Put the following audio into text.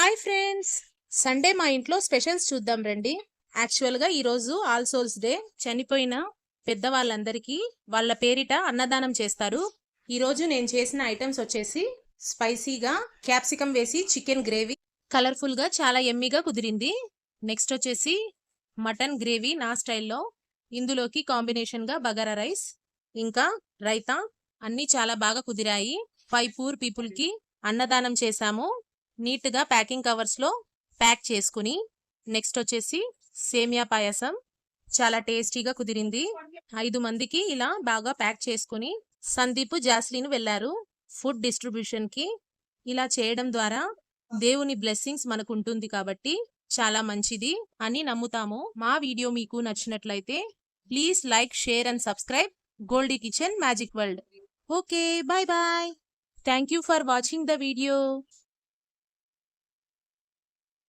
Hi friends, Sunday మా ఇంట్లో specials చూద్దాం రండి. యాక్చువల్గా ఈరోజు ఆల్ సోల్స్ డే. చనిపోయిన పెద్దవాళ్ళందరికీ వాళ్ళ పేరిట అన్నదానం చేస్తారు. ఈరోజు నేను చేసిన ఐటమ్స్ వచ్చేసి స్పైసీగా క్యాప్సికమ్ వేసి చికెన్ గ్రేవీ, కలర్ఫుల్గా చాలా ఎమ్మీగా కుదిరింది. నెక్స్ట్ వచ్చేసి మటన్ గ్రేవీ నా స్టైల్లో. ఇందులోకి కాంబినేషన్గా బగారా రైస్ ఇంకా రైతా అన్నీ చాలా బాగా కుదిరాయి. 5 పూర్ పీపుల్కి అన్నదానం చేశాము. నీట్గా ప్యాకింగ్ కవర్స్లో ప్యాక్ చేసుకుని, నెక్స్ట్ వచ్చేసి సేమియా పాయసం చాలా టేస్టీగా కుదిరింది. 5 మందికి ఇలా బాగా ప్యాక్ చేసుకుని సందీప్ జాస్లీన్ వెళ్లారు ఫుడ్ డిస్ట్రిబ్యూషన్కి. ఇలా చేయడం ద్వారా దేవుని బ్లెస్సింగ్స్ మనకు ఉంటుంది కాబట్టి చాలా మంచిది అని నమ్ముతాము. మా వీడియో మీకు నచ్చినట్లయితే please like, share and subscribe Goldie Kitchen Magic World. Okay, bye bye. Thank you for watching the video.